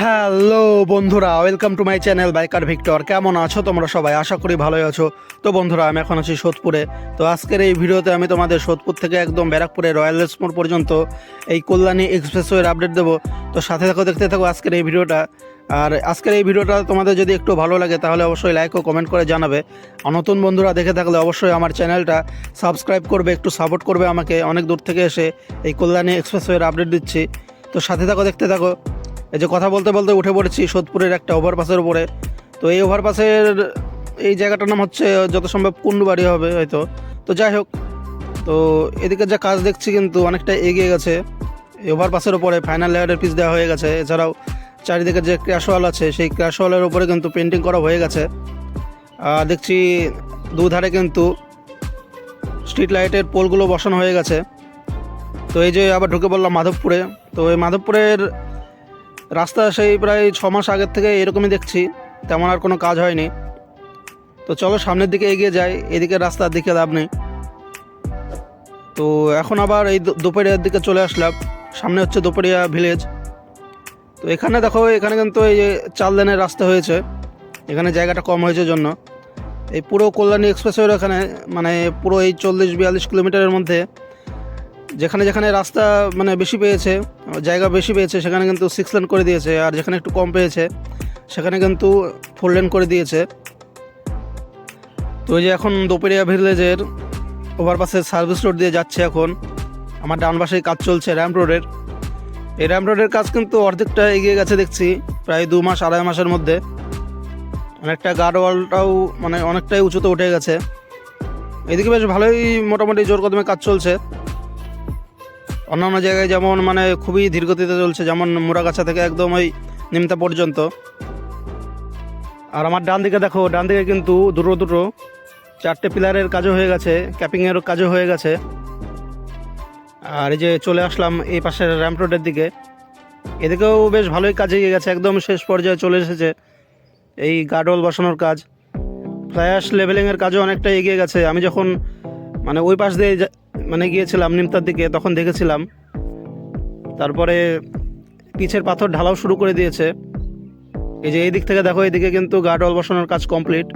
Hello বন্ধুরা, welcome to my channel biker Victor. কেমন আছো তোমরা সবাই? আশা করি ভালোই আছো। তো বন্ধুরা, আমি এখন আছি সোদপুরে। তো আজকের এই ভিডিওতে আমি তোমাদের সোদপুর থেকে একদম ব্যারাকপুরে রয়্যাল মোড় পর্যন্ত এই কল্যাণী এক্সপ্রেসওয়ের আপডেট দেবো। তো সাথে থাকো, দেখতে থাকো আজকের এই ভিডিওটা। আর আজকের এই ভিডিওটা তোমাদের যদি একটু ভালো লাগে তাহলে অবশ্যই লাইক ও কমেন্ট করে জানাবে। আর নতুন বন্ধুরা দেখে থাকলে অবশ্যই আমার চ্যানেলটা সাবস্ক্রাইব করবে, একটু সাপোর্ট করবে আমাকে। অনেক দূর থেকে এসে এই কল্যাণী এক্সপ্রেসওয়ের আপডেট দিচ্ছি। তো সাথে থাকো, দেখতে থাকো। এই যে কথা বলতে বলতে উঠে পড়েছি সোদপুরের একটা ওভারপাসের উপরে। তো এই ওভারপাসের এই জায়গাটার নাম হচ্ছে যত সম্ভব কুন্ডুবাড়ি হবে হয়তো। তো যাই হোক, তো এদিকে যা কাজ দেখছি কিন্তু অনেকটা এগিয়ে গেছে। এই ওভারপাসের উপরে ফাইনাল লেয়ারের পিচ দেওয়া হয়ে গেছে। এছাড়াও চারিদিকে যে ক্র্যাশ ওয়াল আছে সেই ক্র্যাশ ওয়ালের উপরে কিন্তু পেন্টিং করা হয়ে গেছে। দেখছি দুধারে কিন্তু স্ট্রিট লাইটের পোলগুলো বসানো হয়ে গেছে। তো এই যে আবার ঢুকে পড়লাম মাধবপুরে। তো এই মাধবপুরের রাস্তা সেই প্রায় 6 মাস আগের থেকে এরকমই দেখছি, তেমন আর কোনো কাজ হয়নি। তো চলো সামনের দিকে এগিয়ে যাই, এদিকে রাস্তার দিকে লাভ নেই। তো এখন আবার এই দোপরিয়ার দিকে চলে আসলাম। সামনে হচ্ছে দোপরিয়া ভিলেজ। তো এখানে দেখো, এখানে কিন্তু এই যে 4 লেনের রাস্তা হয়েছে, এখানে জায়গাটা কম হয়েছে জন্য এই পুরো কল্যাণী এক্সপ্রেসওয়ের এখানে মানে পুরো এই 40-42 কিলোমিটারের মধ্যে যেখানে যেখানে রাস্তা মানে বেশি পেয়েছে, জায়গা বেশি পেয়েছে, সেখানে কিন্তু 6 লেন করে দিয়েছে। আর যেখানে একটু কম পেয়েছে সেখানে কিন্তু 4 লেন করে দিয়েছে। তো এই যে এখন দোপরিয়া ভিলেজের ওভারপাসের সার্ভিস রোড দিয়ে যাচ্ছে। এখন আমার ডান পাশেই কাজ চলছে র্যাম্প রোডের। এই র্যাম্প রোডের কাজ কিন্তু অর্ধেকটা এগিয়ে গেছে দেখছি, প্রায় 2 মাস 2.5 মাসের মধ্যে। অনেকটা গার্ডওয়ালটাও মানে অনেকটাই উঁচুতে উঠে গেছে। এদিকে বেশ ভালোই মোটামুটি জোর কদমে কাজ চলছে। অন্যান্য জায়গায় যেমন মানে খুবই ধীরগতিতে চলছে, যেমন মুরাগাছা থেকে একদম ওই নিমতা পর্যন্ত। আর আমার ডান দিকে দেখো, ডান দিকে কিন্তু দুটো 4টে পিলারের কাজও হয়ে গেছে, ক্যাপিংয়ের কাজও হয়ে গেছে। আর এই যে চলে আসলাম এই পাশের র্যাম্প রোডের দিকে, এদিকেও বেশ ভালোই কাজ এগিয়ে গেছে, একদম শেষ পর্যায়ে চলে এসেছে এই গার্ডওয়াল বসানোর কাজ। ফ্ল্যাশ লেভেলিংয়ের কাজও অনেকটা এগিয়ে গেছে। আমি যখন মানে ওই পাশ দিয়ে মানে গিয়েছিলাম নিমতার দিকে, তখন দেখেছিলাম। তারপরে পিচের পাথর ঢালাও শুরু করে দিয়েছে। এই যে এই দিক থেকে দেখো, এইদিকে কিন্তু গার্ডওয়াল বসানোর কাজ কমপ্লিট।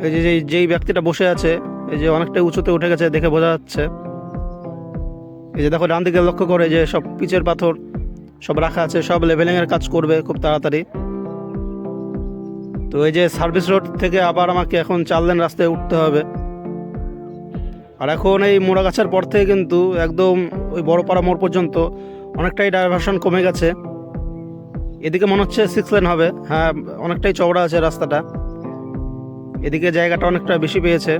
এই যে যেই ব্যক্তিটা বসে আছে, এই যে অনেকটা উঁচুতে উঠে গেছে, দেখে বোঝা যাচ্ছে। এই যে দেখো ডান দিকে লক্ষ্য করে যে সব পিচের পাথর সব রাখা আছে, সব লেভেলিংয়ের কাজ করবে খুব তাড়াতাড়ি। তো এই যে সার্ভিস রোড থেকে আবার আমাকে এখন 4 লেন রাস্তায় উঠতে হবে। আর এখন এই মোড়াগাছার পর থেকে কিন্তু একদম ওই বড়পাড়া মোড় পর্যন্ত অনেকটাই ডাইভারশন কমে গেছে। এদিকে মনে হচ্ছে 6 লেন হবে। হ্যাঁ, অনেকটাই চওড়া আছে রাস্তাটা, এদিকে জায়গাটা অনেকটা বেশি পেয়েছে।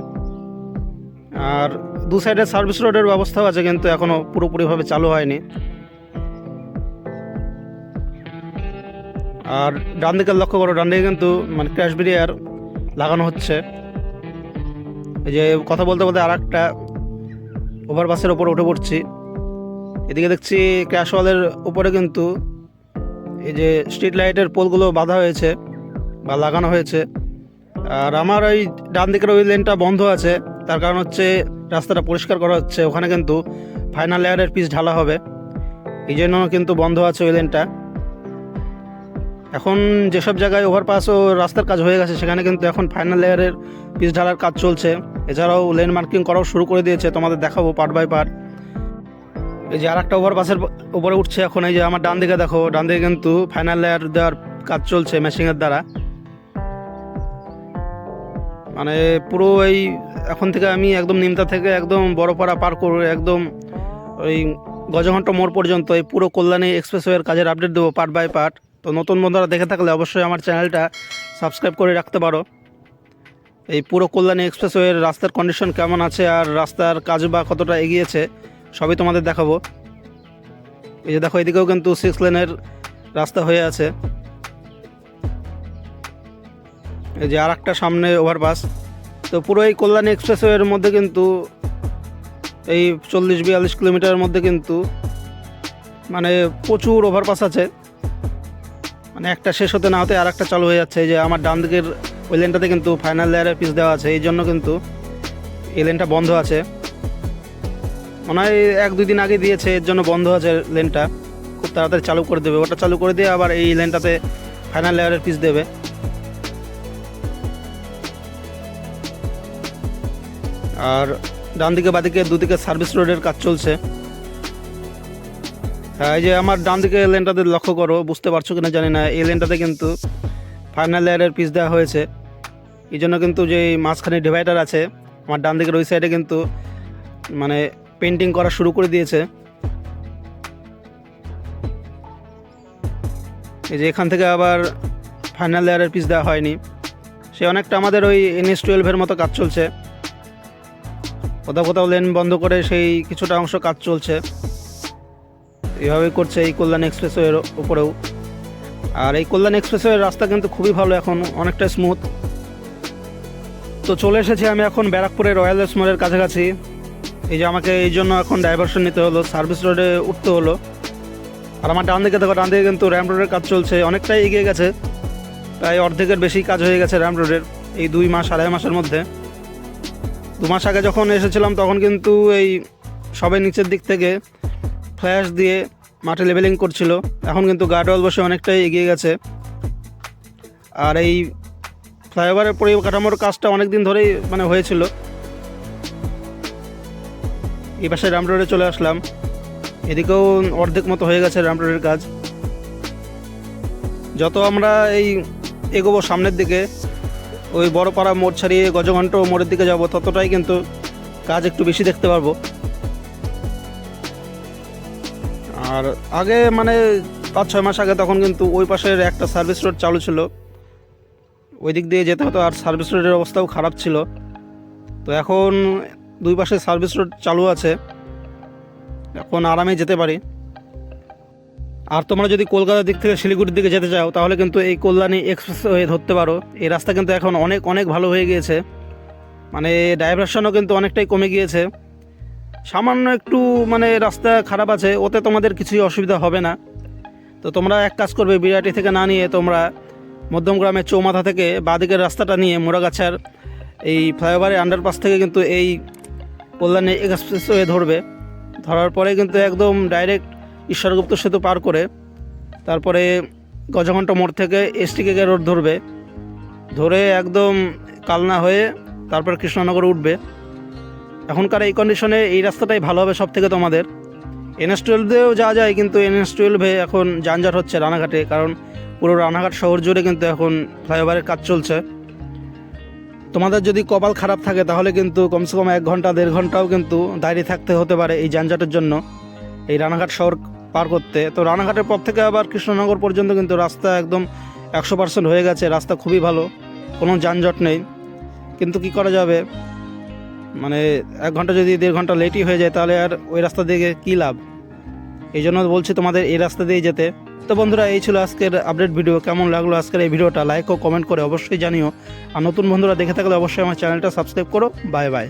আর দু সাইডে সার্ভিস রোডের ব্যবস্থাও আছে, কিন্তু এখনও পুরোপুরিভাবে চালু হয়নি। আর ডান দিকে লক্ষ্য করো, ডান দিকে কিন্তু মানে ক্র্যাশ ব্যারিয়ার লাগানো হচ্ছে। এই যে কথা বলতে বলতে আর একটা ওভারপাসের ওপরে উঠে পড়ছি। এদিকে দেখছি ক্র্যাশ ওয়ালের উপরে কিন্তু এই যে স্ট্রিট লাইটের পোলগুলো বাঁধা হয়েছে বা লাগানো হয়েছে। আর আমার ওই ডান দিকের ওই লেনটা বন্ধ আছে, তার কারণ হচ্ছে রাস্তাটা পরিষ্কার করা হচ্ছে। ওখানে কিন্তু ফাইনাল লেয়ারের পিচ ঢালা হবে, এই জন্য কিন্তু বন্ধ আছে ওই লেনটা। এখন যেসব জায়গায় ওভারপাস ও রাস্তার কাজ হয়ে গেছে সেখানে কিন্তু এখন ফাইনাল লেয়ারের পিচ ঢালার কাজ চলছে। এছাড়াও লেন মার্কিং করাও শুরু করে দিয়েছে, তোমাদের দেখাবো পার্ট বাই পার্ট। এই যে আর একটা ওভারপাসের উপরে উঠছে এখন। এই যে আমার ডান দিকে দেখো, ডান দিকে কিন্তু ফাইনাল লেয়ার দেওয়ার কাজ চলছে মেশিনের দ্বারা। মানে পুরো এই এখন থেকে আমি একদম নিমতা থেকে একদম বড়পাড়া পার করে একদম ওই গজঘণ্ট মোড় পর্যন্ত এই পুরো কল্যাণী এক্সপ্রেসওয়ের কাজের আপডেট দেবো পার্ট বাই পার্ট। তো নতুন বন্ধুরা দেখে থাকলে অবশ্যই আমার চ্যানেলটা সাবস্ক্রাইব করে রাখতে পারো। এই পুরো কল্যাণী এক্সপ্রেসওয়ের রাস্তার কন্ডিশন কেমন আছে আর রাস্তার কাজ বা কতটা এগিয়েছে সবই তোমাদের দেখাবো। এই যে দেখো, এদিকেও কিন্তু 6 লেনের রাস্তা হয়ে আছে। এই যে আর একটা সামনে ওভারপাস। তো পুরো এই কল্যাণী এক্সপ্রেসওয়ের মধ্যে কিন্তু এই 40-42 কিলোমিটারের মধ্যে কিন্তু মানে প্রচুর ওভারপাস আছে। মানে একটা শেষ হতে না হতে আর একটা চালু হয়ে যাচ্ছে। এই যে আমার ডান দিকের ওই লেনটাতে কিন্তু ফাইনাল লেয়ারের পিচ দেওয়া আছে, এই জন্য কিন্তু এই লেনটা বন্ধ আছে। মনে হয় 1-2 দিন আগে দিয়েছে, এর জন্য বন্ধ আছে লেনটা। খুব তাড়াতাড়ি চালু করে দেবে। ওটা চালু করে দিয়ে আবার এই লেনটাতে ফাইনাল লেয়ারের পিচ দেবে। আর ডান দিকে বাদিকে দুদিকে সার্ভিস রোডের কাজ চলছে। এই যে আমার ডান দিকে লেনটাতে লক্ষ্য করো, বুঝতে পারছো কিনা জানি না, এই লেনটাতে কিন্তু ফাইনাল লেয়ারের পিচ দেওয়া হয়েছে। এই জন্য কিন্তু যে মাঝখানে ডিভাইডার আছে আমার ডান দিকের ওই সাইডে কিন্তু মানে পেন্টিং করা শুরু করে দিয়েছে। এই যে এখান থেকে আবার ফাইনাল লেয়ারের পিচ দেওয়া হয়নি, সে অনেকটা আমাদের ওই NS12-এর মতো কাজ চলছে। কোথাও কোথাও লেন বন্ধ করে সেই কিছুটা অংশ কাজ চলছে। এভাবেই করছে এই কল্যাণ এক্সপ্রেসওয়ের উপরেও। আর এই কল্যাণ এক্সপ্রেসওয়ের রাস্তা কিন্তু খুবই ভালো, এখন অনেকটা স্মুথ। তো চলে এসেছি আমি এখন ব্যারাকপুরের রয়্যাল স্মোরের কাছাকাছি। এই যে আমাকে এই জন্য এখন ডাইভারশন নিতে হলো, সার্ভিস রোডে উঠতে হলো। আর আমার ডান দিকে দেখো, ডান দিকে কিন্তু র্যাম্প রোডের কাজ চলছে, অনেকটাই এগিয়ে গেছে, প্রায় অর্ধেকের বেশি কাজ হয়ে গেছে র্যাম্প রোডের এই 2 মাস 2.5 মাসের মধ্যে। 2 মাস আগে যখন এসেছিলাম তখন কিন্তু এই সবাই নিচের দিক থেকে ফ্ল্যাশ দিয়ে মাঠে লেভেলিং করছিল, এখন কিন্তু গার্ডওয়াল বসে অনেকটাই এগিয়ে গেছে। আর এই ফ্লাইওভারের পরিকাঠামোর কাজটা অনেক দিন ধরেই মানে হয়েছিল। এই পাশে র্যাম্প রোডে চলে আসলাম, এদিকেও অর্ধেক মতো হয়ে গেছে র্যাম্প রোডের কাজ। যত আমরা এই এগোবো সামনের দিকে, ওই বড়পাড়া মোড় ছাড়িয়ে গজঘণ্ট মোড়ের দিকে যাব, ততটাই কিন্তু কাজ একটু বেশি দেখতে পারবো। আর আগে মানে 5-6 মাস আগে তখন কিন্তু ওই পাশের একটা সার্ভিস রোড চালু ছিল, ওই দিক দিয়ে যেতে হতো, আর সার্ভিস রোডের অবস্থাও খারাপ ছিল। তো এখন 2 পাশে সার্ভিস রোড চালু আছে, এখন আরামে যেতে পারি। আর তোমরা যদি কলকাতার দিক থেকে শিলিগুড়ির দিকে যেতে চাও তাহলে কিন্তু এই কল্যাণী এক্সপ্রেসওয়ে ধরতে পারো। এই রাস্তা কিন্তু এখন অনেক অনেক ভালো হয়ে গিয়েছে, মানে ডাইভারশনও কিন্তু অনেকটাই কমে গিয়েছে। সামান্য একটু মানে রাস্তা খারাপ আছে, ওতে তোমাদের কিছুই অসুবিধা হবে না। তো তোমরা এক কাজ করবে, বিরাটি থেকে না নিয়ে তোমরা মধ্যমগ্রামের চৌমাথা থেকে বাঁদিকের রাস্তাটা নিয়ে মোড়াগাছার এই ফ্লাইওভারের আন্ডারপাস থেকে কিন্তু এই কল্যাণী এক্সপ্রেসওয়ে ধরবে। ধরার পরে কিন্তু একদম ডাইরেক্ট ঈশ্বরগুপ্ত সেতু পার করে তারপরে গজঘণ্ট মোড় থেকে STK রোড ধরবে, ধরে একদম কালনা হয়ে তারপর কৃষ্ণনগর উঠবে। এখনকার এই কন্ডিশনে এই রাস্তাটাই ভালো হবে সব থেকে তোমাদের। NS12-এও যাওয়া যায়, কিন্তু NS12-এ এখন যানজট হচ্ছে রানাঘাটে, কারণ পুরো রানাঘাট শহর জুড়ে কিন্তু এখন ফ্লাইওভারের কাজ চলছে। তোমাদের যদি কপাল খারাপ থাকে তাহলে কিন্তু কমসে কম 1 ঘন্টা 1.5 ঘন্টাও কিন্তু দাঁড়িয়ে থাকতে হতে পারে এই যানজটের জন্য এই রানাঘাট শহর পার করতে। তো রানাঘাটের পর থেকে আবার কৃষ্ণনগর পর্যন্ত কিন্তু রাস্তা একদম 100% হয়ে গেছে, রাস্তা খুবই ভালো, কোনো যানজট নেই। কিন্তু কি করা যাবে, মানে 1 ঘন্টা যদি 1.5 ঘন্টা লেটই হয়ে যায় তাহলে আর ওই রাস্তা দিয়ে কী লাভ। এই জন্য বলছি তোমাদের এই রাস্তা দিয়ে যেতে। তো বন্ধুরা, এই ছিল আজকের আপডেট ভিডিও। কেমন লাগলো আজকের এই ভিডিওটা লাইক ও কমেন্ট করে অবশ্যই জানিও। আর নতুন বন্ধুরা দেখে থাকলে অবশ্যই আমার চ্যানেলটা সাবস্ক্রাইব করো। Bye bye.